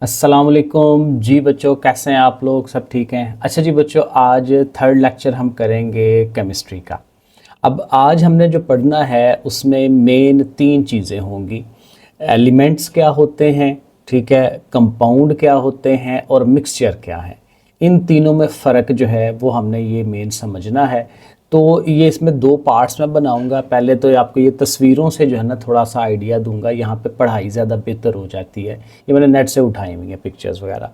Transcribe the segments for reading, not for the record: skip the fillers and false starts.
अस्सलाम वालेकुम जी बच्चों, कैसे हैं आप लोग? सब ठीक हैं? अच्छा जी बच्चों, आज थर्ड लेक्चर हम करेंगे केमिस्ट्री का। अब आज हमने जो पढ़ना है उसमें मेन तीन चीज़ें होंगी। एलिमेंट्स क्या होते हैं, ठीक है, कंपाउंड क्या होते हैं और मिक्सचर क्या है। इन तीनों में फ़र्क जो है वो हमने ये मेन समझना है। तो ये इसमें दो पार्ट्स में बनाऊंगा। पहले तो आपको ये तस्वीरों से जो है ना थोड़ा सा आइडिया दूंगा, यहाँ पे पढ़ाई ज़्यादा बेहतर हो जाती है। ये मैंने नेट से उठाई हुई हैं पिक्चर्स वगैरह।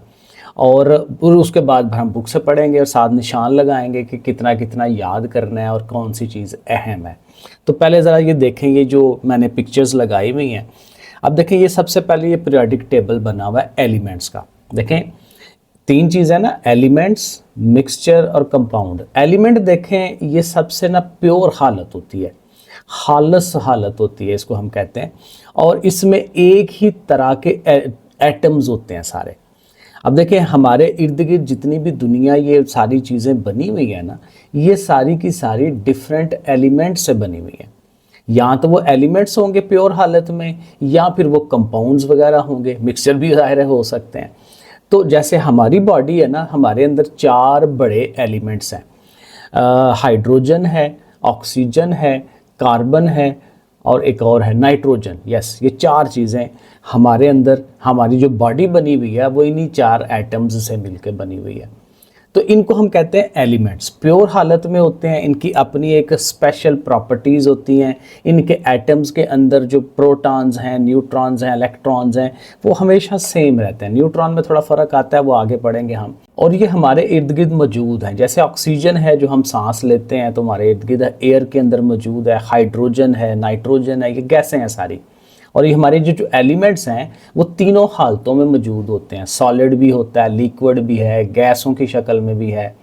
और फिर उसके बाद हम बुक से पढ़ेंगे और साथ निशान लगाएंगे कि कितना कितना याद करना है और कौन सी चीज़ अहम है। तो पहले ज़रा ये देखेंगे जो मैंने पिक्चर्स लगाई हुई हैं। अब देखें, ये सबसे पहले ये पीरियोडिक टेबल बना हुआ है एलिमेंट्स का। देखें, तीन चीज़ है ना, एलिमेंट्स, मिक्सचर और कंपाउंड। एलिमेंट देखें, ये सबसे ना प्योर हालत होती है, खालस हालत होती है, इसको हम कहते हैं। और इसमें एक ही तरह के एटम्स होते हैं सारे। अब देखें, हमारे इर्द गिर्द जितनी भी दुनिया ये सारी चीज़ें बनी हुई है ना, ये सारी की सारी डिफरेंट एलिमेंट से बनी हुई है। या तो वो एलिमेंट्स होंगे प्योर हालत में, या फिर वो कंपाउंड्स वगैरह होंगे, मिक्सचर भी ज़ाहिर हो सकते हैं। तो जैसे हमारी बॉडी है ना, हमारे अंदर चार बड़े एलिमेंट्स हैं। हाइड्रोजन है, ऑक्सीजन है, कार्बन है और एक और है नाइट्रोजन। यस, ये चार चीज़ें हमारे अंदर, हमारी जो बॉडी बनी हुई है वो इन्हीं चार एटम्स से मिलकर बनी हुई है। तो इनको हम कहते हैं एलिमेंट्स। प्योर हालत में होते हैं, इनकी अपनी एक स्पेशल प्रॉपर्टीज़ होती हैं। इनके एटम्स के अंदर जो प्रोटॉन्स हैं, न्यूट्रॉन्स हैं, इलेक्ट्रॉन्स हैं, वो हमेशा सेम रहते हैं। न्यूट्रॉन में थोड़ा फ़र्क आता है, वो आगे पढ़ेंगे हम। और ये हमारे इर्द गिर्द मौजूद हैं। जैसे ऑक्सीजन है जो हम सांस लेते हैं तो हमारे इर्द गिर्द एयर के अंदर मौजूद है। हाइड्रोजन है, नाइट्रोजन है, ये गैसें हैं सारी। और ये हमारे जो एलिमेंट्स हैं वो तीनों हालतों में मौजूद होते हैं। सॉलिड भी होता है, लिक्विड भी है, गैसों की शक्ल में भी है।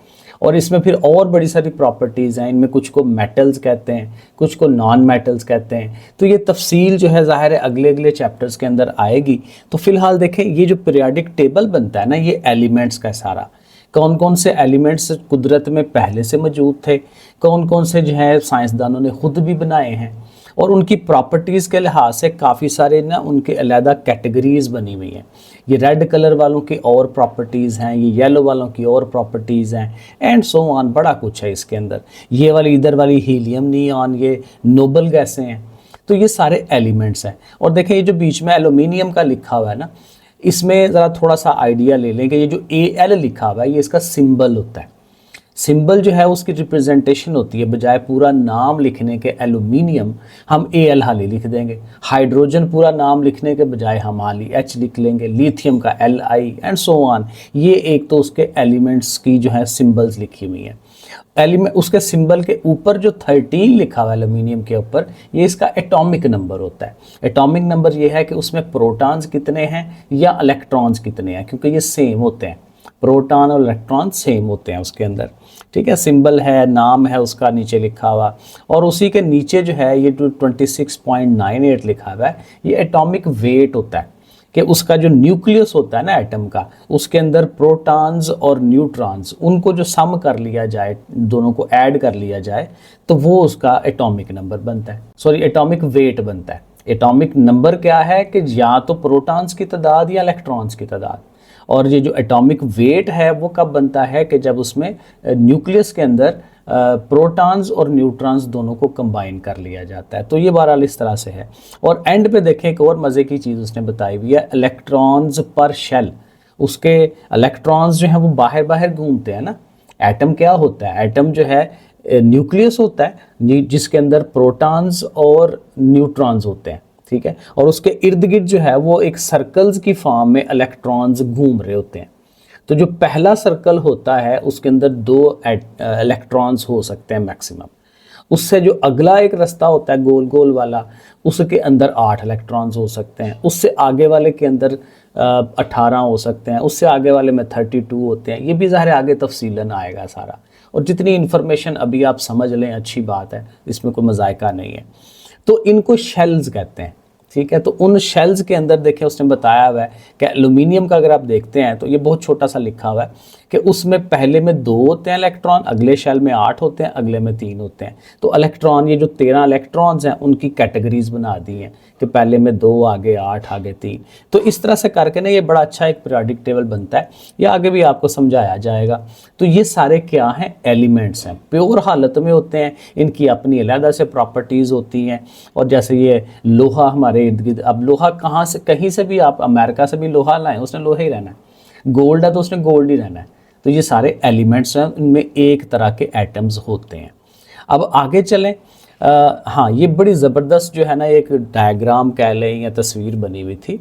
और इसमें फिर और बड़ी सारी प्रॉपर्टीज़ हैं। इनमें कुछ को मेटल्स कहते हैं, कुछ को नॉन मेटल्स कहते हैं। तो ये तफसील जो है ज़ाहिर है अगले अगले चैप्टर्स के अंदर आएगी। तो फिलहाल देखें, ये जो पीरियोडिक टेबल बनता है ना, ये एलिमेंट्स का सारा, कौन कौन से एलिमेंट्स कुदरत में पहले से मौजूद थे, कौन कौन से जो है साइंसदानों ने खुद भी बनाए हैं, और उनकी प्रॉपर्टीज़ के लिहाज से काफ़ी सारे ना उनके अलहदा कैटेगरीज़ बनी हुई हैं। ये रेड कलर वालों की और प्रॉपर्टीज़ हैं, ये येलो वालों की और प्रॉपर्टीज़ हैं, एंड सो ऑन। बड़ा कुछ है इसके अंदर। ये वाली इधर वाली हीलियम नियॉन, ये नोबल गैसें हैं। तो ये सारे एलिमेंट्स हैं। और देखें, ये जो बीच में एल्यूमिनियम का लिखा हुआ है ना, इसमें ज़रा थोड़ा सा आइडिया ले लें कि ये जो AL लिखा हुआ है ये इसका सिंबल होता है। सिंबल जो है उसकी रिप्रेजेंटेशन होती है, बजाय पूरा नाम लिखने के एल्यूमिनियम हम AL हाली लिख देंगे। हाइड्रोजन पूरा नाम लिखने के बजाय हम हाली H लिख लेंगे। लिथियम का LI एंड सो ऑन। ये एक तो उसके एलिमेंट्स की जो है सिंबल्स लिखी हुई हैं। एलिमेंट, उसके सिंबल के ऊपर जो 13 लिखा हुआ है एल्यूमिनियम के ऊपर, ये इसका एटॉमिक नंबर होता है। एटॉमिक नंबर ये है कि उसमें प्रोटॉन्स कितने हैं या इलेक्ट्रॉन्स कितने हैं, क्योंकि ये सेम होते हैं। प्रोटॉन और इलेक्ट्रॉन सेम होते हैं उसके अंदर, ठीक है। सिंबल है, नाम है उसका नीचे लिखा हुआ। और उसी के नीचे जो है ये 26.98 लिखा हुआ है, ये एटॉमिक वेट होता है कि उसका जो न्यूक्लियस होता है ना एटम का, उसके अंदर प्रोटॉन्स और न्यूट्रॉन्स, उनको जो सम कर लिया जाए, दोनों को ऐड कर लिया जाए, तो वो उसका एटॉमिक नंबर बनता है, सॉरी एटॉमिक वेट बनता है। एटॉमिक नंबर क्या है कि या तो प्रोटॉन्स की तादाद या इलेक्ट्रॉन्स की तादाद। और ये जो एटॉमिक वेट है वो कब बनता है कि जब उसमें न्यूक्लियस के अंदर प्रोटॉन्स और न्यूट्रॉन्स दोनों को कंबाइन कर लिया जाता है। तो ये बहरहाल इस तरह से है। और एंड पे देखें, एक और मज़े की चीज़ उसने बताई हुई है, इलेक्ट्रॉन्स पर शेल। उसके इलेक्ट्रॉन्स जो हैं वो बाहर बाहर घूमते हैं ना। एटम क्या होता है? एटम जो है न्यूक्लियस होता है जिसके अंदर प्रोटॉन्स और न्यूट्रॉन्स होते हैं, ठीक है। और उसके इर्द गिर्द जो है वो एक सर्कल्स की फॉर्म में इलेक्ट्रॉन्स घूम रहे होते हैं। तो जो पहला सर्कल होता है उसके अंदर 2 इलेक्ट्रॉन्स हो सकते हैं मैक्सिमम। उससे जो अगला एक रास्ता होता है गोल गोल वाला, उसके अंदर 8 इलेक्ट्रॉन्स हो सकते हैं। उससे आगे वाले के अंदर 18 हो सकते हैं। उससे आगे वाले में 32 होते हैं। ये भी ज़ाहिर आगे तफसीलन आएगा सारा। और जितनी इन्फॉर्मेशन अभी आप समझ लें अच्छी बात है, इसमें कोई मजायका नहीं है। तो इनको शेल्स कहते हैं, ठीक है। तो उन शेल्स के अंदर देखें उसने बताया हुआ है कि एल्यूमिनियम का अगर आप देखते हैं तो ये बहुत छोटा सा लिखा हुआ है कि उसमें पहले में 2 होते हैं इलेक्ट्रॉन, अगले शेल में 8 होते हैं, अगले में 3 होते हैं। तो इलेक्ट्रॉन, ये जो 13 इलेक्ट्रॉन्स हैं उनकी कैटेगरीज बना दी हैं कि पहले में 2, आगे 8, आगे 3। तो इस तरह से करके ना ये बड़ा अच्छा एक पीरियोडिक टेबल बनता है, ये आगे भी आपको समझाया जाएगा। तो ये सारे क्या हैं, एलिमेंट्स हैं, प्योर हालत में होते हैं, इनकी अपनी अलग से प्रॉपर्टीज़ होती हैं। और जैसे ये लोहा हमारे इर्द गिर्द, अब लोहा कहाँ से, कहीं से भी आप अमेरिका से भी लोहा लाएं उसने लोहा ही रहना है, गोल्ड है तो उसने गोल्ड ही रहना है। तो ये सारे एलिमेंट्स हैं, इनमें एक तरह के एटम्स होते हैं। अब आगे चलें। हाँ, ये बड़ी ज़बरदस्त जो है ना एक डायग्राम कह लें या तस्वीर बनी हुई थी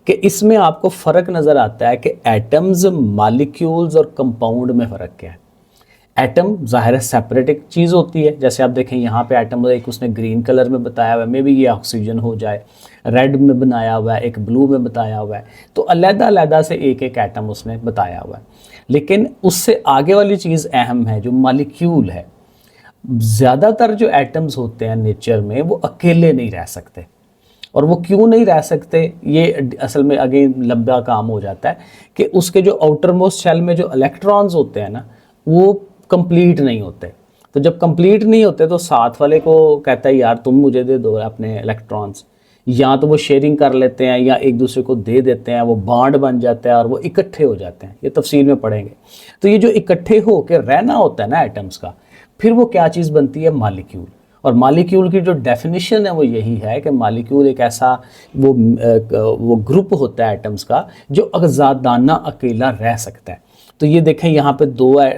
कि इसमें आपको फ़र्क नज़र आता है कि एटम्स, मॉलिक्यूल्स और कंपाउंड में फ़र्क क्या है। एटम ज़ाहिर है सेपरेट एक चीज़ होती है, जैसे आप देखें यहाँ पे एटम एक उसने ग्रीन कलर में बताया हुआ है, मे बी ये ऑक्सीजन हो जाए, रेड में बनाया हुआ है, एक ब्लू में बताया हुआ है। तो अलग-अलग से एक एक एटम उसने बताया हुआ है। लेकिन उससे आगे वाली चीज़ अहम है जो मॉलिक्यूल है। ज़्यादातर जो एटम्स होते हैं नेचर में वो अकेले नहीं रह सकते, और वो क्यों नहीं रह सकते, ये असल में आगे लंबा काम हो जाता है कि उसके जो आउटर मोस्ट शेल में जो इलेक्ट्रॉन्स होते हैं ना वो कंप्लीट नहीं होते। तो जब कंप्लीट नहीं होते तो साथ वाले को कहता है यार तुम मुझे दे दो अपने इलेक्ट्रॉन्स, या तो वो शेयरिंग कर लेते हैं या एक दूसरे को दे देते हैं, वो बॉन्ड बन जाता है और वो इकट्ठे हो जाते हैं। ये तफसील में पढ़ेंगे। तो ये जो इकट्ठे हो के रहना होता है ना एटम्स का, फिर वो क्या चीज़ बनती है, मॉलिक्यूल। और मॉलिक्यूल की जो डेफिनेशन है वो यही है कि मॉलिक्यूल एक ऐसा वो ग्रुप होता है एटम्स का जो आज़ादाना अकेला रह सकता है। तो ये देखें यहाँ पे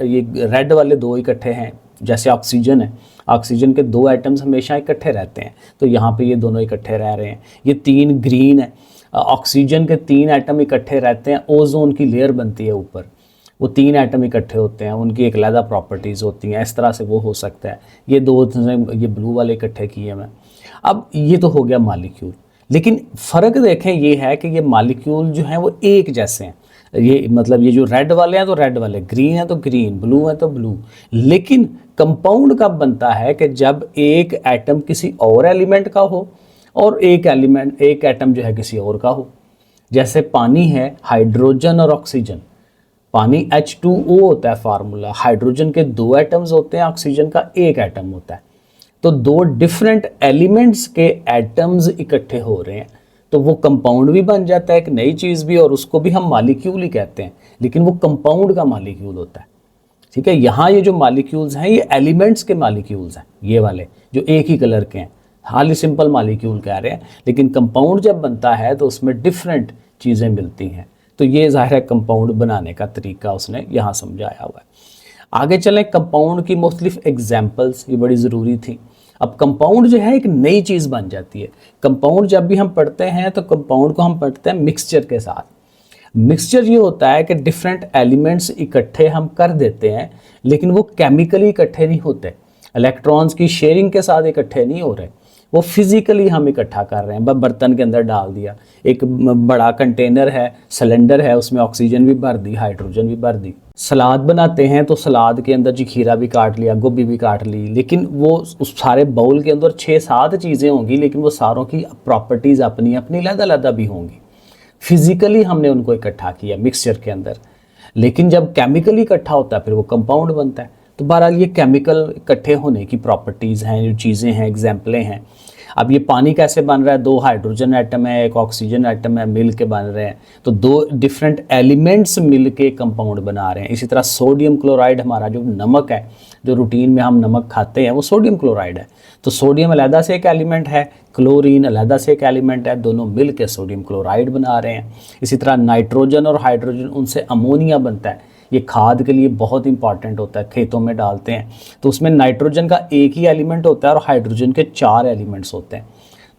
ये रेड वाले 2 इकट्ठे हैं, जैसे ऑक्सीजन है, ऑक्सीजन के 2 एटम्स हमेशा इकट्ठे रहते हैं, तो यहाँ पे ये दोनों इकट्ठे रह रहे हैं। ये 3 ग्रीन है, ऑक्सीजन के 3 एटम इकट्ठे रहते हैं, ओजोन की लेयर बनती है ऊपर, वो 3 एटम इकट्ठे होते हैं, उनकी एक अलग प्रॉपर्टीज़ होती हैं, इस तरह से वो हो सकता है। ये 2 ये ब्लू वाले इकट्ठे किए मैं। अब ये तो हो गया मॉलिक्यूल, लेकिन फ़र्क देखें ये है कि ये मॉलिक्यूल जो हैं वो एक जैसे हैं। ये मतलब ये जो रेड वाले हैं तो रेड वाले, ग्रीन है तो ग्रीन, ब्लू है तो ब्लू। लेकिन कंपाउंड कब बनता है कि जब एक एटम किसी और एलिमेंट का हो और एक एटम जो है किसी और का हो। जैसे पानी है, हाइड्रोजन और ऑक्सीजन, पानी H2O होता है फार्मूला, हाइड्रोजन के 2 एटम्स होते हैं, ऑक्सीजन का 1 एटम होता है। तो 2 डिफरेंट एलिमेंट्स के एटम्स इकट्ठे हो रहे हैं तो वो कंपाउंड भी बन जाता है, एक नई चीज़ भी, और उसको भी हम मॉलिक्यूल ही कहते हैं, लेकिन वो कंपाउंड का मॉलिक्यूल होता है। ठीक है, यहाँ ये जो मॉलिक्यूल्स हैं ये एलिमेंट्स के मॉलिक्यूल्स हैं, ये वाले जो एक ही कलर के हैं, हाल ही सिंपल मॉलिक्यूल कह रहे हैं। लेकिन कंपाउंड जब बनता है तो उसमें डिफरेंट चीज़ें मिलती हैं। तो ये ज़ाहिर है कंपाउंड बनाने का तरीका उसने यहाँ समझाया हुआ है। आगे चलें, कंपाउंड की मुख्तलिफ एग्जाम्पल्स, ये बड़ी ज़रूरी थी। अब कंपाउंड जो है एक नई चीज़ बन जाती है। कंपाउंड जब भी हम पढ़ते हैं तो कंपाउंड को हम पढ़ते हैं मिक्सचर के साथ। मिक्सचर ये होता है कि डिफरेंट एलिमेंट्स इकट्ठे हम कर देते हैं, लेकिन वो केमिकली इकट्ठे नहीं होते, इलेक्ट्रॉन्स की शेयरिंग के साथ इकट्ठे नहीं हो रहे, वो फिज़िकली हम इकट्ठा कर रहे हैं। बर्तन के अंदर डाल दिया, एक बड़ा कंटेनर है, सिलेंडर है, उसमें ऑक्सीजन भी भर दी, हाइड्रोजन भी भर दी। सलाद बनाते हैं तो सलाद के अंदर जी खीरा भी काट लिया, गोभी भी काट ली, लेकिन वो उस सारे बाउल के अंदर 6-7 चीज़ें होंगी, लेकिन वो सारों की प्रॉपर्टीज़ अपनी अपनी अलग-अलग भी होंगी। फिज़िकली हमने उनको इकट्ठा किया मिक्सचर के अंदर, लेकिन जब केमिकली इकट्ठा होता है फिर वो कंपाउंड बनता है। तो बहरहाल ये केमिकल इकट्ठे होने की प्रॉपर्टीज़ हैं, जो चीज़ें हैं, एग्जाम्पलें हैं। अब ये पानी कैसे बन रहा है, 2 हाइड्रोजन एटम है, एक ऑक्सीजन एटम है, मिल के बन रहे हैं, तो 2 डिफरेंट एलिमेंट्स मिल के कंपाउंड बना रहे हैं। इसी तरह सोडियम क्लोराइड, हमारा जो नमक है, जो रूटीन में हम नमक खाते हैं, वो सोडियम क्लोराइड है। तो सोडियम अलहदा से एक एलिमेंट है, क्लोरीन अलहदा से एक एलिमेंट है, दोनों मिल के सोडियम क्लोराइड बना रहे हैं। इसी तरह नाइट्रोजन और हाइड्रोजन, उनसे अमोनिया बनता है। ये खाद के लिए बहुत इंपॉर्टेंट होता है, खेतों में डालते हैं तो उसमें नाइट्रोजन का एक ही एलिमेंट होता है और हाइड्रोजन के 4 एलिमेंट्स होते हैं।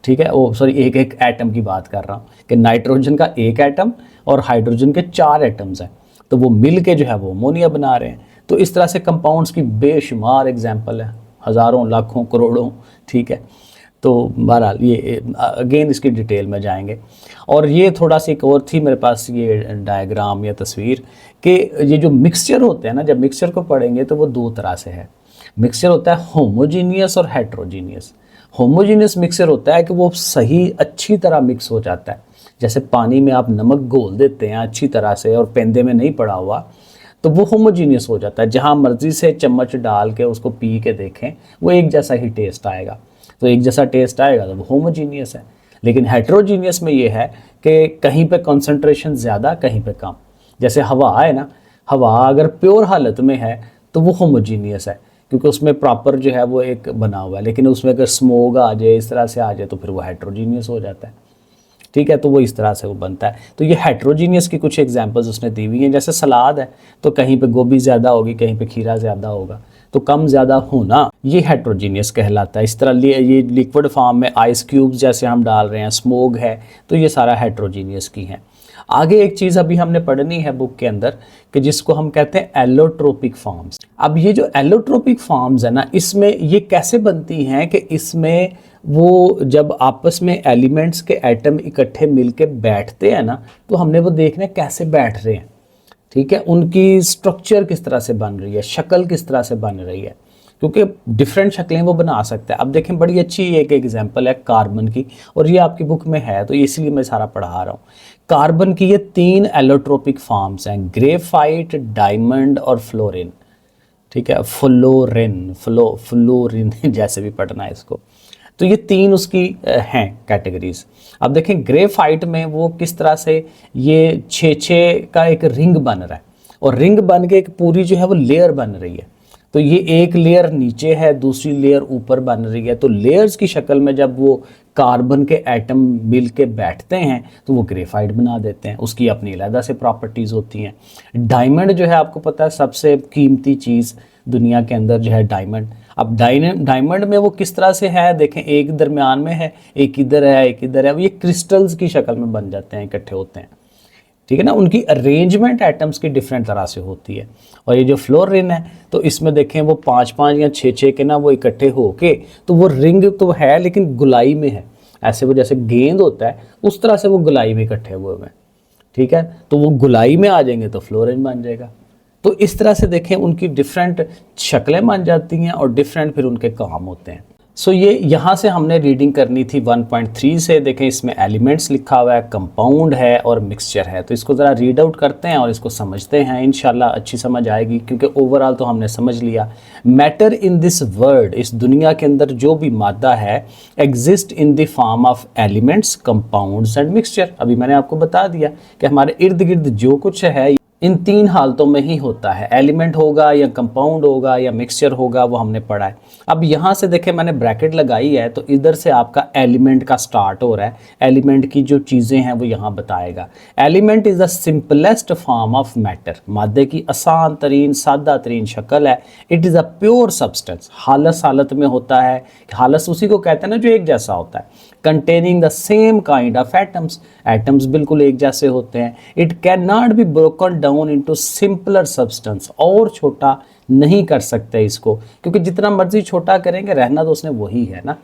ठीक है, ओ सॉरी, एक एटम की बात कर रहा हूँ कि नाइट्रोजन का 1 एटम और हाइड्रोजन के 4 एटम्स हैं, तो वो मिल के जो है वो अमोनिया बना रहे हैं। तो इस तरह से कंपाउंड्स की बेशुमार एग्जाम्पल है, हज़ारों, लाखों, करोड़ों। ठीक है, तो बहरहाल ये अगेन इसकी डिटेल में जाएंगे। और ये थोड़ा सा एक और थी मेरे पास ये डायग्राम या तस्वीर कि ये जो मिक्सचर होते हैं ना, जब मिक्सचर को पढ़ेंगे तो वो 2 तरह से है। मिक्सचर होता है होमोजीनियस और हेट्रोजीनियस। होमोजीनियस मिक्सचर होता है कि वो सही अच्छी तरह मिक्स हो जाता है। जैसे पानी में आप नमक घोल देते हैं अच्छी तरह से और पेंदे में नहीं पड़ा हुआ, तो वो होमोजीनियस हो जाता है। जहाँ मर्जी से चम्मच डाल के उसको पी के देखें, वो एक जैसा ही टेस्ट आएगा। तो एक जैसा टेस्ट आएगा तो वो होमोजीनियस है। लेकिन हेट्रोजीनियस में ये है कि कहीं पे कंसंट्रेशन ज़्यादा, कहीं पे कम। जैसे हवा है ना, हवा अगर प्योर हालत में है तो वो होमोजीनियस है, क्योंकि उसमें प्रॉपर जो है वो एक बना हुआ है। लेकिन उसमें अगर स्मोक आ जाए, इस तरह से आ जाए, तो फिर वो हेट्रोजीनियस हो जाता है। ठीक है, तो वो इस तरह से वो बनता है। तो ये हेट्रोजीनियस की कुछ एग्जांपल्स उसने दी हुई हैं। जैसे सलाद है, तो कहीं पे गोभी ज़्यादा होगी, कहीं पे खीरा ज़्यादा होगा, तो कम ज़्यादा होना ये हेट्रोजीनियस कहलाता है। इस तरह ये लिक्विड फॉर्म में आइस क्यूब्स जैसे हम डाल रहे हैं, स्मोक है, तो ये सारा हेट्रोजीनियस की है। आगे एक चीज़ अभी हमने पढ़नी है बुक के अंदर, कि जिसको हम कहते हैं एलोट्रोपिक फॉर्म्स। अब ये जो एलोट्रोपिक फॉर्म्स है ना, इसमें ये कैसे बनती हैं कि इसमें वो जब आपस में एलिमेंट्स के एटम इकट्ठे मिलके बैठते हैं ना, तो हमने वो देखना है कैसे बैठ रहे हैं। ठीक है, उनकी स्ट्रक्चर किस तरह से बन रही है, शक्ल किस तरह से बन रही है, क्योंकि डिफरेंट शक्लें वो बना सकता है। अब देखें, बड़ी अच्छी एक एग्जांपल है कार्बन की, और ये आपकी बुक में है तो इसलिए मैं सारा पढ़ा रहा हूँ। कार्बन की ये 3 एलोट्रोपिक फॉर्म्स हैं, ग्रेफाइट, डायमंड और फ्लोरिन। ठीक है, फ्लोरिन जैसे भी पढ़ना है इसको। तो ये 3 उसकी हैं कैटेगरीज। अब देखें ग्रेफाइट में वो किस तरह से ये 6 का एक रिंग बन रहा है, और रिंग बन के एक पूरी जो है वो लेयर बन रही है। तो ये एक लेयर नीचे है, दूसरी लेयर ऊपर बन रही है। तो लेयर्स की शक्ल में जब वो कार्बन के एटम मिल के बैठते हैं तो वो ग्रेफाइट बना देते हैं। उसकी अपनी अलग से प्रॉपर्टीज़ होती हैं। डायमंड जो है, आपको पता है सबसे कीमती चीज़ दुनिया के अंदर जो है डायमंड। अब डायमंड में वो किस तरह से है, देखें, एक दरमियान में है, एक इधर है, एक इधर है। ये क्रिस्टल्स की शक्ल में बन जाते हैं, इकट्ठे होते हैं। ठीक है ना, उनकी अरेंजमेंट एटम्स की डिफरेंट तरह से होती है। और ये जो फ्लोरिन है, तो इसमें देखें वो 5-5 या 6-6 के ना वो इकट्ठे होके, तो वो रिंग तो है लेकिन गुलाई में है। ऐसे वो जैसे गेंद होता है उस तरह से वो गुलाई में इकट्ठे हुए हैं। ठीक है, तो वो गुलाई में आ जाएंगे तो फ्लोरिन बन जाएगा। तो इस तरह से देखें उनकी डिफरेंट शक्लें बन जाती हैं और डिफरेंट फिर उनके काम होते हैं। सो ये यहाँ से हमने रीडिंग करनी थी 1.3 से। देखें इसमें एलिमेंट्स लिखा हुआ है, कंपाउंड है और मिक्सचर है। तो इसको ज़रा रीड आउट करते हैं और इसको समझते हैं। इंशाल्लाह अच्छी समझ आएगी, क्योंकि ओवरऑल तो हमने समझ लिया। मैटर इन दिस वर्ल्ड, इस दुनिया के अंदर जो भी मादा है, exist in the form of elements, compounds and mixture. अभी मैंने आपको बता दिया कि हमारे इर्द गिर्द जो कुछ है इन 3 हालतों में ही होता है। एलिमेंट होगा या कंपाउंड होगा या मिक्सचर होगा, वो हमने पढ़ा है। अब यहाँ से देखें मैंने ब्रैकेट लगाई है, तो इधर से आपका एलिमेंट का स्टार्ट हो रहा है। एलिमेंट की जो चीज़ें हैं वो यहाँ बताएगा। Element is the simplest form of matter, मादे की आसान तरीन सादा तरीन शक्ल है। It is a pure substance, हालत में होता है। हालत उसी को कहते हैं ना जो एक जैसा होता है। Containing the same kind of atoms, atoms बिल्कुल एक जैसे होते हैं। It can not be broken down into simpler substance, और छोटा नहीं कर सकते इसको, क्योंकि जितना मर्जी छोटा करेंगे रहना तो उसने वही है ना।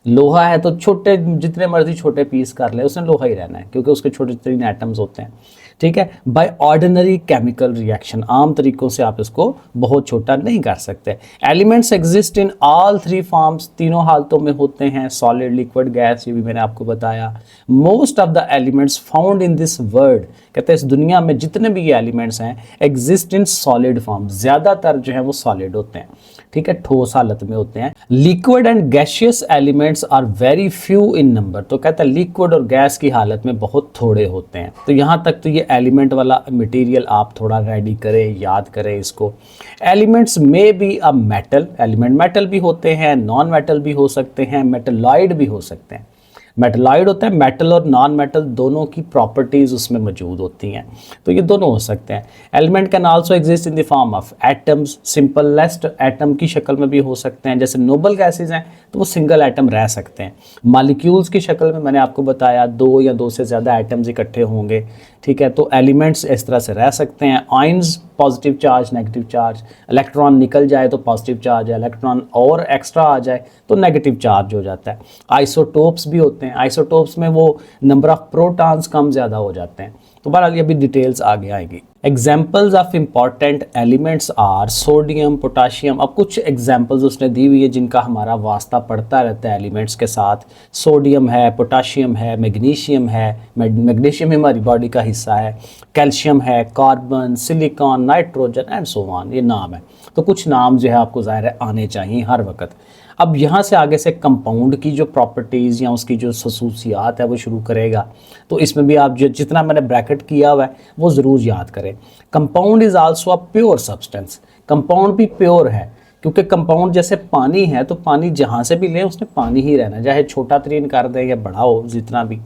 लोहा है तो छोटे, जितने मर्जी छोटे पीस कर ले उसने लोहा ही रहना है, क्योंकि उसके छोटे छोटे एटम्स होते हैं। ठीक है, बाय ऑर्डिनरी केमिकल रिएक्शन, आम तरीकों से आप इसको बहुत छोटा नहीं कर सकते। Elements exist in all 3 forms, तीनों हालतों में होते हैं, सॉलिड, लिक्विड, गैस, ये भी मैंने आपको बताया। Most of the elements found in this world, कहते हैं इस दुनिया में जितने भी ये एलिमेंट्स हैं, एग्जिस्ट इन सॉलिड फॉर्म, ज़्यादातर जो है वो सॉलिड होते हैं। ठीक है, ठोस हालत में होते हैं। Liquid and gaseous elements are very few in number, तो कहता है लिक्विड और गैस की हालत में बहुत थोड़े होते हैं। तो यहाँ तक तो ये एलिमेंट वाला मटेरियल आप थोड़ा रेडी करें, याद करें इसको। एलिमेंट्स में be a metal, element metal भी होते हैं, नॉन मेटल भी हो सकते हैं, मेटलॉइड भी हो सकते हैं। मेटलॉइड होता है, मेटल और नॉन मेटल दोनों की प्रॉपर्टीज उसमें मौजूद होती हैं, तो ये दोनों हो सकते हैं। Element can also exist in the form of atoms, simplest atom की शक्ल में भी हो सकते हैं। जैसे नोबल गैसेज हैं तो वो सिंगल एटम रह सकते हैं। मॉलिक्यूल्स की शक्ल में मैंने आपको बताया 2 या 2 से ज़्यादा एटम्स इकट्ठे होंगे। ठीक है, तो एलिमेंट्स इस तरह से रह सकते हैं। Ions, positive charge, negative charge, electron निकल जाए तो पॉजिटिव चार्ज है, इलेक्ट्रॉन और एक्स्ट्रा आ जाए तो नेगेटिव चार्ज हो जाता है। आइसोटोप्स भी होते हैं, आइसोटोप्स में वो नंबर ऑफ प्रोटॉन्स कम ज़्यादा हो जाते हैं। तो बहरहाल ये अभी डिटेल्स आगे आएंगी। Examples of important elements are sodium, potassium. अब कुछ एग्जाम्पल्स उसने दी हुई है जिनका हमारा वास्ता पड़ता रहता है एलिमेंट्स के साथ। सोडियम है, पोटाशियम है, मैग्नीशियम है, मैग्नीशियम हमारी बॉडी का हिस्सा है, कैल्शियम है, carbon, silicon, nitrogen and so on, ये नाम है। तो कुछ नाम जो है आपको ज़ाहिर है आने चाहिए हर वक्त। अब यहाँ से आगे से कंपाउंड की जो प्रॉपर्टीज़ या उसकी जो खसूसियात है वो शुरू करेगा। तो इसमें भी आप जो जितना मैंने ब्रैकेट किया हुआ है वो ज़रूर याद करें। Compound is also a pure substance. Compound भी प्योर है, क्योंकि कंपाउंड जैसे पानी है तो पानी जहाँ से भी लें उसने पानी ही रहना, चाहे छोटा तरीन कर दें या बड़ा हो जितना भी,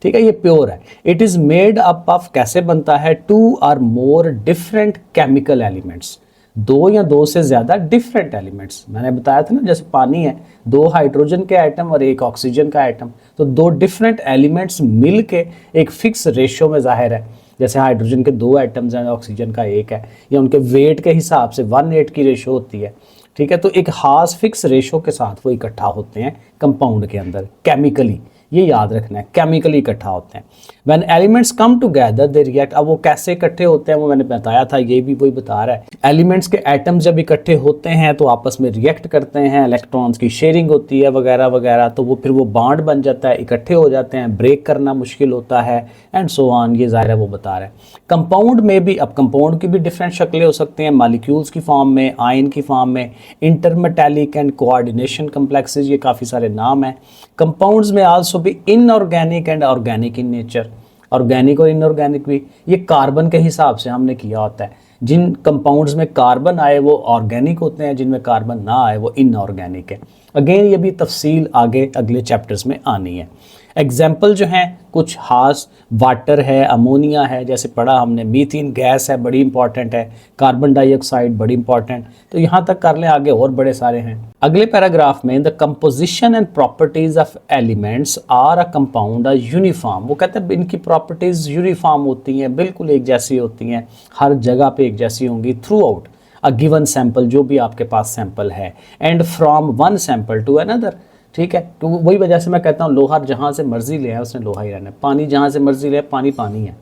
ठीक है, ये प्योर है। It is made up of, कैसे बनता है, 2 और मोर डिफरेंट केमिकल एलिमेंट्स, 2 या 2 से ज़्यादा डिफरेंट एलिमेंट्स। मैंने बताया था ना, जैसे पानी है, 2 हाइड्रोजन के आइटम और 1 ऑक्सीजन का आइटम, तो 2 डिफरेंट एलिमेंट्स मिल के एक फिक्स रेशो में ज़ाहिर है, जैसे हाइड्रोजन के 2 आइटम्स हैं, ऑक्सीजन का 1 है, या उनके वेट के हिसाब से 1:8 की रेशो होती है, ठीक है। तो एक खास फिक्स रेशो के साथ वो इकट्ठा होते हैं कंपाउंड के अंदर केमिकली, ये याद रखना है, केमिकली इकट्ठा होते हैं। When elements come together they react. अब वो कैसे इकट्ठे होते हैं वो मैंने बताया था, ये भी वही बता रहा है। एलिमेंट्स के एटम्स जब इकट्ठे होते हैं तो आपस में रिएक्ट करते हैं, इलेक्ट्रॉन्स की शेयरिंग होती है वगैरह वगैरह, तो वो फिर वो बॉन्ड बन जाता है, इकट्ठे हो जाते हैं, ब्रेक करना मुश्किल होता है एंड सो ऑन, ये ज़ाहिर है वो बता रहा है। कंपाउंड में भी, अब कंपाउंड की भी डिफरेंट शक्लें हो सकती हैं, मॉलिक्यूल्स की फॉर्म में, आयन की फॉर्म में, इंटरमेटालिक एंड कोऑर्डिनेशन कम्प्लेक्सेस, ये काफ़ी सारे नाम हैं। कंपाउंड्स में आल्सो भी inorganic and organic in nature, organic और इनऑर्गेनिक भी, ये कार्बन के हिसाब से हमने किया होता है। जिन कंपाउंड्स में कार्बन आए वो ऑर्गेनिक होते हैं, जिनमें कार्बन ना आए वो इनऑर्गेनिक है। अगेन ये भी तफसील आगे अगले चैप्टर्स में आनी है। एग्जाम्पल जो हैं कुछ खास, वाटर है, अमोनिया है, जैसे पढ़ा हमने, मीथेन गैस है, बड़ी इंपॉर्टेंट है, कार्बन डाइऑक्साइड बड़ी इंपॉर्टेंट, तो यहाँ तक कर लें, आगे और बड़े सारे हैं। अगले पैराग्राफ में the composition and properties of elements are a compound uniform. वो कहते हैं इनकी प्रॉपर्टीज यूनिफॉर्म होती हैं, बिल्कुल एक जैसी होती हैं, हर जगह पे एक जैसी होंगी, throughout a given sample, जो भी आपके पास सैंपल है, and from one sample to another, ठीक है। तो वही वजह से मैं कहता हूँ लोहा जहाँ से मर्जी ले आए उसने लोहा ही रहना है, पानी जहाँ से मर्जी ले पानी पानी है,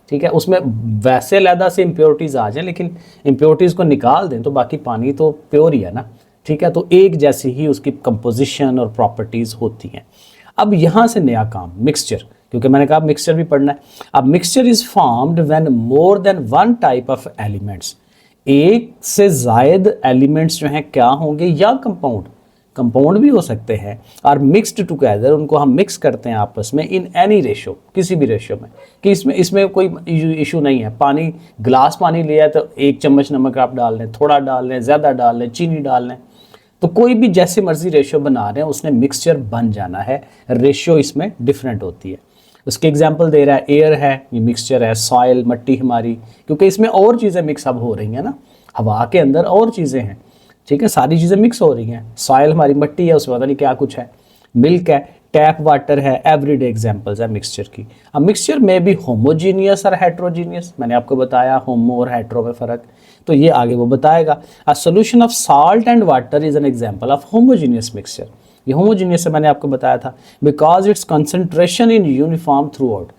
ठीक है। उसमें वैसे अलहदा से इम्प्योरिटीज़ आ जाएं, लेकिन इम्प्योरिटीज़ को निकाल दें तो बाकी पानी तो प्योर ही है ना, ठीक है। तो एक जैसी ही उसकी कंपोजिशन और प्रॉपर्टीज़ होती हैं। अब यहाँ से नया काम, मिक्सचर, क्योंकि मैंने कहा मिक्सचर भी पढ़ना है। अब mixture is formed when more than one type of elements, एक से ज़ायद एलिमेंट्स जो हैं क्या होंगे, या कंपाउंड भी हो सकते हैं, और मिक्सड टुगेदर, उनको हम मिक्स करते हैं आपस में, इन एनी रेशो, किसी भी रेशो में, कि इसमें कोई इशू नहीं है। पानी, गिलास पानी लिया तो 1 चम्मच नमक आप डाल लें, थोड़ा डाल लें, ज़्यादा डाल लें, चीनी डाल लें, तो कोई भी जैसे मर्जी रेशो बना रहे हैं उसने मिक्सचर बन जाना है। रेशो इसमें डिफरेंट होती है। उसके एग्जाम्पल दे रहा है, एयर है, ये मिक्सचर है, सॉइल, मिट्टी हमारी, क्योंकि इसमें और चीज़ें मिक्स अब हो रही हैं ना, हवा के अंदर और चीज़ें हैं, ठीक है, सारी चीज़ें मिक्स हो रही हैं। सॉइल हमारी मिट्टी है, उसमें पता नहीं क्या कुछ है, मिल्क है, टैप वाटर है, एवरीडे एग्जांपल्स है मिक्सचर की। अब मिक्सचर में भी होमोजीनियस और हेट्रोजीनियस, मैंने आपको बताया होमो और हेट्रो में फ़र्क, तो ये आगे वो बताएगा। A solution of salt and water is an example of homogeneous mixture. ये होमोजीनियस से मैंने आपको बताया था, because it's concentration in uniform through out,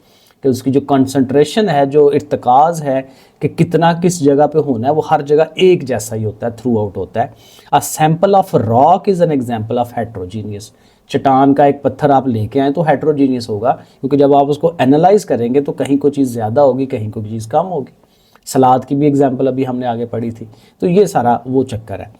कि उसकी जो कंसंट्रेशन है, जो इर्तकाज़ है कि कितना किस जगह पे होना है, वो हर जगह एक जैसा ही होता है, थ्रू आउट होता है। A sample of rock is an example of heterogeneous. चट्टान का एक पत्थर आप लेके आए तो हेट्रोजीनियस होगा, क्योंकि जब आप उसको एनालाइज करेंगे तो कहीं कोई चीज़ ज़्यादा होगी, कहीं कोई चीज़ कम होगी। सलाद की भी एग्जांपल अभी हमने आगे पढ़ी थी। तो ये सारा वो चक्कर है।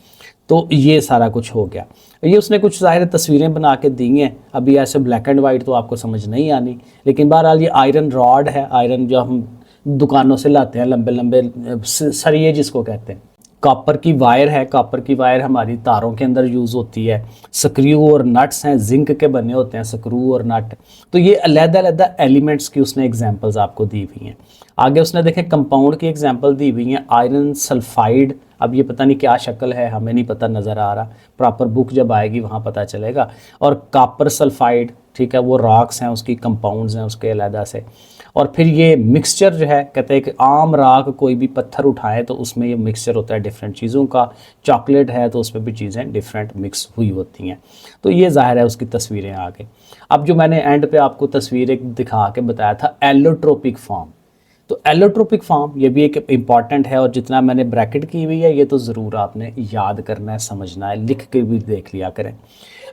तो ये सारा कुछ हो गया। ये उसने कुछ ज़ाहिर तस्वीरें बना के दी हैं, अभी ऐसे ब्लैक एंड वाइट तो आपको समझ नहीं आनी, लेकिन बहरहाल ये आयरन रॉड है, आयरन जो हम दुकानों से लाते हैं, लंबे लंबे सरिये जिसको कहते हैं। कॉपर की वायर है, कॉपर की वायर हमारी तारों के अंदर यूज़ होती है। स्क्रू और नट्स हैं, जिंक के बने होते हैं स्क्रू और नट। तो ये अलग-अलग एलिमेंट्स की उसने एग्जांपल्स आपको दी हुई हैं। आगे उसने देखें कंपाउंड की एग्जांपल दी हुई हैं, आयरन सल्फाइड। अब ये पता नहीं क्या शक्ल है, हमें नहीं पता, नज़र आ रहा, प्रॉपर बुक जब आएगी वहाँ पता चलेगा। और कॉपर सल्फाइड, ठीक है, वो रॉक्स हैं, उसकी कंपाउंड्स हैं उसके अलहदा से। और फिर ये मिक्सचर जो है, कहते हैं कि आम राख कोई भी पत्थर उठाए तो उसमें ये मिक्सचर होता है डिफरेंट चीज़ों का। चॉकलेट है तो उसमें भी चीज़ें डिफरेंट मिक्स हुई होती हैं। तो ये ज़ाहिर है उसकी तस्वीरें आगे। अब जो मैंने एंड पे आपको तस्वीर एक दिखा के बताया था, एलोट्रोपिक फॉर्म, तो एलोट्रोपिक फॉर्म ये भी एक इम्पॉर्टेंट है, और जितना मैंने ब्रैकेट की हुई है ये तो ज़रूर आपने याद करना है, समझना है, लिख के भी देख लिया करें।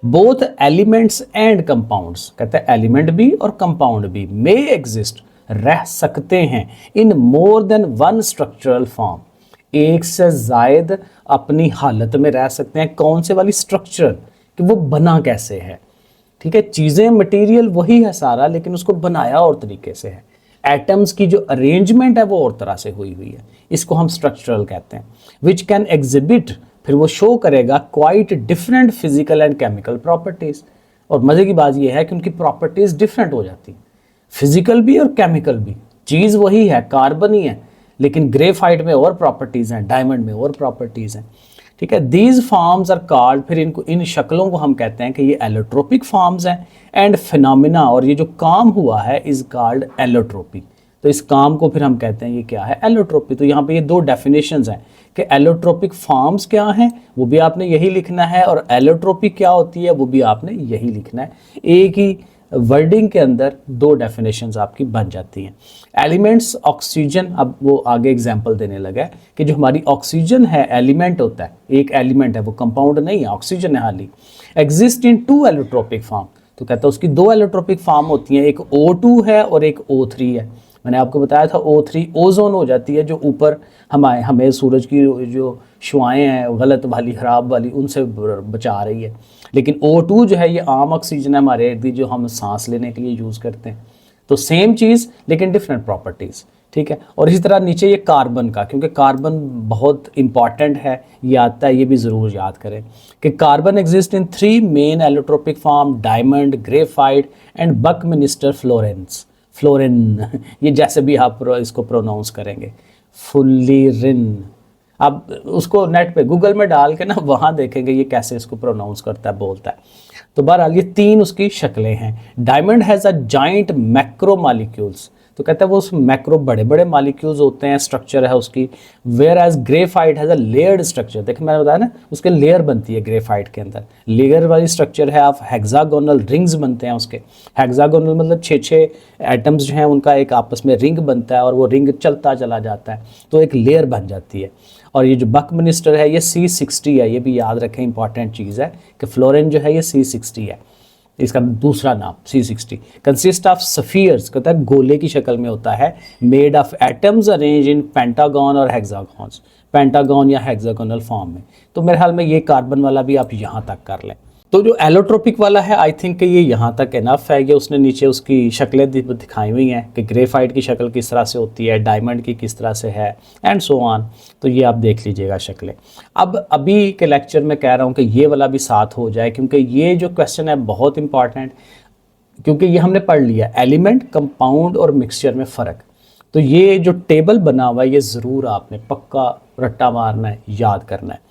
बोथ एलिमेंट्स एंड कंपाउंड्स, कहते हैं एलिमेंट भी और कंपाउंड भी मे एग्जिस्ट, रह सकते हैं, in more than one structural form, एक से जायद अपनी हालत में रह सकते हैं। कौन से वाली स्ट्रक्चरल, कि वो बना कैसे है, ठीक है, चीज़ें मटेरियल वही है सारा, लेकिन उसको बनाया और तरीके से है। एटम्स की जो अरेंजमेंट है वो और तरह से हुई हुई है, इसको हम स्ट्रक्चरल कहते हैं। विच कैन एग्जिबिट, फिर वो शो करेगा quite different physical and chemical properties. और मज़े की बात ये है कि उनकी प्रॉपर्टीज डिफरेंट हो जाती हैं, फिजिकल भी और केमिकल भी, चीज़ वही है, कार्बन ही है, लेकिन ग्रेफाइट में और प्रॉपर्टीज हैं, डायमंड में और प्रॉपर्टीज हैं, ठीक है। दीज फॉर्म्स आर कॉल्ड, फिर इनको, इन शक्लों को हम कहते हैं कि ये एलोट्रोपिक फॉर्म्स हैं। एंड फिनोमिना, और ये जो काम हुआ है, इज कॉल्ड एलोट्रोपी। तो इस काम को फिर हम कहते हैं ये क्या है, एलोट्रोपी। तो यहाँ पे ये दो डेफिनेशंस हैं कि एलोट्रोपिक फॉर्म्स क्या हैं, वो भी आपने यही लिखना है, और एलोट्रोपी क्या होती है वो भी आपने यही लिखना है। एक ही वर्डिंग के अंदर दो डेफिनेशंस आपकी बन जाती हैं। एलिमेंट्स, ऑक्सीजन, अब वो आगे एग्जांपल देने लगा है कि जो हमारी ऑक्सीजन है एलिमेंट होता है, एक एलिमेंट है, वो कंपाउंड नहीं है, ऑक्सीजन है हाली। Exist in two allotropic form, तो कहता है उसकी दो एलोट्रोपिक फॉर्म होती हैं, एक O2 है और एक O3 है। मैंने आपको बताया था O3 ओजोन हो जाती है, जो ऊपर हमें सूरज की जो शुआएं हैं गलत वाली, ख़राब वाली, उनसे बचा रही है। लेकिन O2 जो है ये आम ऑक्सीजन है हमारे इर्द, जो हम सांस लेने के लिए यूज़ करते हैं। तो सेम चीज़ लेकिन डिफरेंट प्रॉपर्टीज़, ठीक है। और इसी तरह नीचे ये कार्बन का, क्योंकि कार्बन बहुत इंपॉर्टेंट है, ये आता है, ये भी ज़रूर याद करें कि carbon exist in 3 main allotropic form, diamond, graphite and buckminster fullerene, fullerene, ये जैसे भी आप इसको प्रोनाउंस करेंगे, फुल्लीरिन। आप उसको नेट पे गूगल में डाल के ना वहाँ देखेंगे ये कैसे इसको प्रोनाउंस करता है, बोलता है। तो बहरहाल ये तीन उसकी शक्लें हैं। Diamond has a giant macro molecules, तो कहता है वो उस मैक्रो बड़े बड़े मॉलिक्यूल्स होते हैं, स्ट्रक्चर है उसकी। Whereas graphite has a layered structure, देखिए मैंने बताया ना उसके लेयर बनती है ग्रेफाइट के अंदर, लेयर वाली स्ट्रक्चर है। आप हेक्सागोनल रिंग्स बनते हैं उसके, हेक्सागोनल मतलब 6 एटम्स जो हैं उनका एक आपस में रिंग बनता है, और वो रिंग चलता चला जाता है, तो एक लेयर बन जाती है। और ये जो बकमिनिस्टर है ये C60 है, ये भी याद रखें, इंपॉर्टेंट चीज़ है कि फ्लोरिन जो है ये C60 है, इसका दूसरा नाम C60। कंसिस्ट ऑफ सफियर्स, कहता है गोले की शक्ल में होता है, made of atoms arrange in pentagon और हेक्सागॉन्स, पेंटागन या हेक्सागोनल फॉर्म में। तो मेरे ख्याल में ये कार्बन वाला भी आप यहाँ तक कर लें। तो जो एलोट्रोपिक वाला है आई थिंक कि ये यहाँ तक इनफ है। ये उसने नीचे उसकी शक्लें दिखाई हुई हैं कि ग्रेफाइट की शक्ल किस तरह से होती है, डायमंड की किस तरह से है, एंड सो ऑन। तो ये आप देख लीजिएगा शक्लें। अब अभी के लेक्चर में कह रहा हूँ कि ये वाला भी साथ हो जाए, क्योंकि ये जो क्वेश्चन है बहुत इंपॉर्टेंट, क्योंकि ये हमने पढ़ लिया एलिमेंट, कंपाउंड और मिक्सचर में फ़र्क। तो ये जो टेबल बना हुआ है ये ज़रूर आपने पक्का रट्टा मारना है, याद करना है।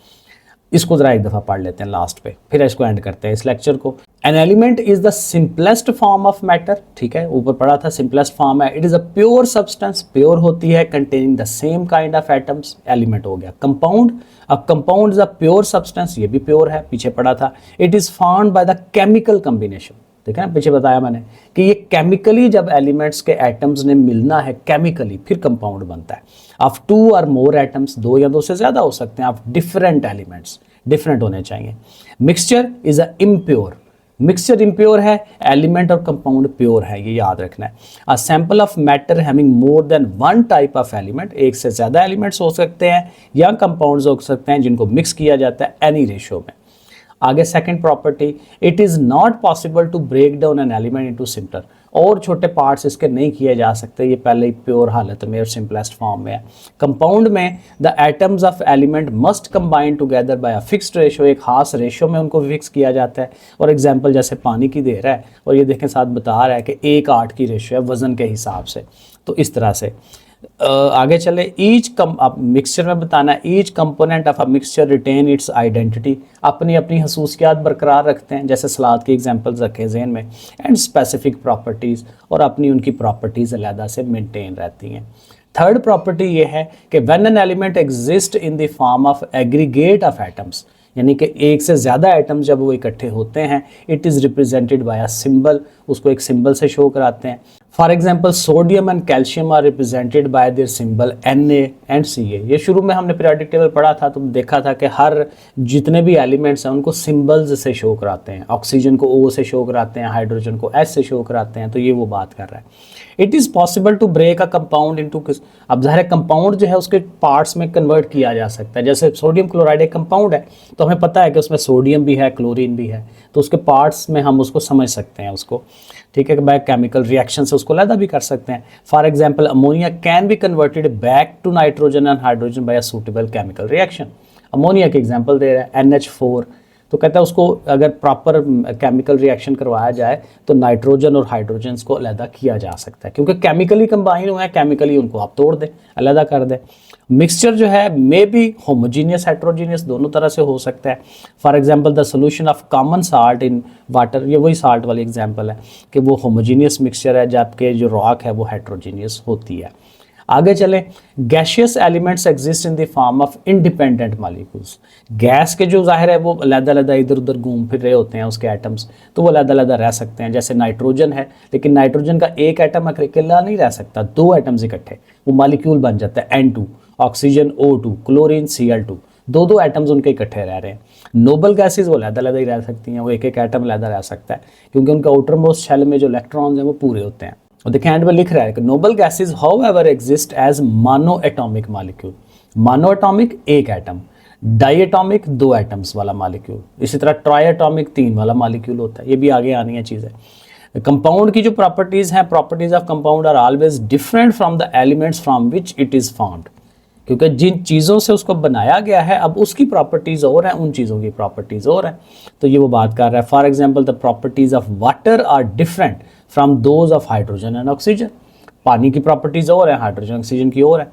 इसको ज़रा एक दफ़ा पढ़ लेते हैं लास्ट पे, फिर इसको एंड करते हैं इस लेक्चर को। An element is the simplest form of matter, ठीक है, ऊपर पढ़ा था सिंपलेस्ट फॉर्म है। It is a pure substance, pure होती है, containing the same kind of atoms, element हो गया। कंपाउंड, अब compound is a pure substance, ये भी प्योर है, पीछे पढ़ा था। It is found by the chemical combination, ठीक है ना, पीछे बताया मैंने कि ये केमिकली जब एलिमेंट्स के एटम्स ने मिलना है केमिकली, फिर कंपाउंड बनता है। ऑफ 2 और मोर एटम्स, 2 या 2 से ज़्यादा हो सकते हैं, ऑफ डिफरेंट एलिमेंट्स, डिफरेंट होने चाहिए। Mixture is a impure, mixture impure है, एलिमेंट और कंपाउंड प्योर है, ये याद रखना है। A sample of matter having more than one type of element, एक से ज़्यादा एलिमेंट्स हो सकते हैं या कंपाउंड्स हो सकते हैं जिनको मिक्स किया जाता है एनी रेशो में। आगे second property, it is not possible to break down an element into simpler, और छोटे पार्ट्स इसके नहीं किए जा सकते, ये पहले ही प्योर हालत में और सिंपलेस्ट फॉर्म में है। कंपाउंड में the atoms of element must combine together by a fixed ratio, एक खास रेशो में उनको फिक्स किया जाता है। और एग्जांपल जैसे पानी की दे रहा है, और ये देखें साथ बता रहा है कि 1:8 की रेशो है वज़न के हिसाब से। तो इस तरह से आगे चले। अब मिक्सचर में बताना, each component of a mixture retain its identity, अपनी अपनी खसूसियात बरकरार रखते हैं, जैसे सलाद की एग्जांपल्स रखे ज़हन में, एंड स्पेसिफिक प्रॉपर्टीज़, और अपनी उनकी प्रॉपर्टीज़ अलहदा से मेंटेन रहती हैं। थर्ड प्रॉपर्टी ये है कि when an element exist in the form of aggregate of atoms, यानी कि एक से ज़्यादा एटम्स जब वो इकट्ठे होते हैं, it is represented by a symbol, उसको एक सिंबल से शो कराते हैं। For example sodium and calcium are represented by their symbol Na and Ca। ये शुरू में हमने पीरियोडिक टेबल पढ़ा था, तो देखा था कि हर जितने भी एलिमेंट्स हैं उनको सिंबल्स से शो कराते हैं। ऑक्सीजन को O से शो कराते हैं, हाइड्रोजन को S से शो कराते हैं, तो ये वो बात कर रहा है। It is possible to break a compound into, अब ज़ाहिर है कंपाउंड जो है उसके पार्ट्स में कन्वर्ट किया जा सकता है। जैसे सोडियम क्लोराइड एक कंपाउंड है, तो हमें पता है कि उसमें सोडियम भी है, क्लोरीन भी है, तो उसके पार्ट्स में हम उसको समझ सकते हैं उसको, ठीक है, बाय केमिकल रिएक्शन से उसको अलग भी कर सकते हैं। For example ammonia can be converted back to nitrogen and hydrogen by a suitable chemical reaction. Ammonia के एग्जांपल दे रहा है NH4, तो कहता है उसको अगर प्रॉपर केमिकल रिएक्शन करवाया जाए तो नाइट्रोजन और हाइड्रोजन को अलग किया जा सकता है, क्योंकि केमिकली कंबाइन हुए हैं, केमिकली उनको आप तोड़ दें, अलग कर दें। मिक्सचर जो है मे बी होमोजीनियस हेट्रोजीनियस दोनों तरह से हो सकता है। For example the solution of common salt in water, ये वही साल्ट वाली एग्जांपल है कि वो होमोजीनियस मिक्सचर है, जबकि जो रॉक है वो हेट्रोजीनियस होती है। आगे चलें, gaseous elements exist in the form of independent molecules. Gas के जो जाहिर है वो अलग-अलग इधर उधर घूम फिर रहे होते हैं उसके एटम्स, तो वो अलग-अलग रह सकते हैं। जैसे नाइट्रोजन है, लेकिन नाइट्रोजन का एक एटम अकेला नहीं रह सकता, दो एटम्स इकट्ठे वो मॉलिक्यूल बन जाता है N2, oxygen O2, chlorine Cl2, दो एटम्स उनके इकट्ठे रह रहे हैं। नोबल गैसेज वो अलग-अलग ही रह सकती हैं, वो एक एक एटम अलग रह सकता है, क्योंकि उनका आउटर मोस्ट शेल में जो इलेक्ट्रॉन्स हैं वो पूरे होते हैं। और देखिए एंड में लिख रहा है कि noble gases however exist as monoatomic molecule. Monoatomic एक एटम, डाई एटॉमिक दो एटम्स वाला मॉलिक्यूल, इसी तरह ट्राई एटॉमिक तीन वाला मॉलिक्यूल होता है। ये भी आगे आनी है चीज़ें। कंपाउंड की जो प्रॉपर्टीज़ हैं, properties of compound are always different from the elements from which it is found, क्योंकि जिन चीज़ों से उसको बनाया गया है अब उसकी प्रॉपर्टीज़ और हैं, उन चीज़ों की प्रॉपर्टीज़ और हैं। तो ये वो बात कर रहा है। For example the properties of water are different from those of hydrogen and oxygen. पानी की प्रॉपर्टीज़ और हैं, हाइड्रोजन ऑक्सीजन की और है।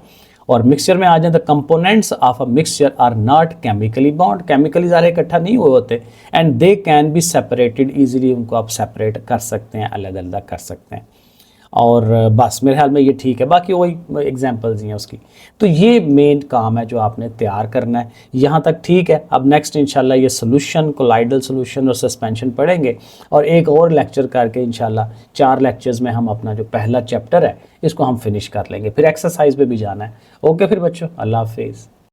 और मिक्सचर में आ जाए, the components of a mixture are not chemically bond, chemically ज़्यादा इकट्ठा नहीं हुए होते, and they can be separated easily, उनको आप सेपरेट कर सकते हैं, अलग अलग कर सकते हैं। और बस मेरे ख्याल में ये ठीक है, बाकी वही एग्जांपल्स ही हैं उसकी। तो ये मेन काम है जो आपने तैयार करना है, यहाँ तक ठीक है। अब नेक्स्ट इंशाल्लाह ये सोल्यूशन, कोलाइडल सोल्यूशन और सस्पेंशन पढ़ेंगे, और एक और लेक्चर करके इंशाल्लाह 4 लेक्चर्स में हम अपना जो पहला चैप्टर है इसको हम फिनिश कर लेंगे, फिर एक्सरसाइज पे भी जाना है। ओके फिर बच्चों, अल्लाह हाफिज़।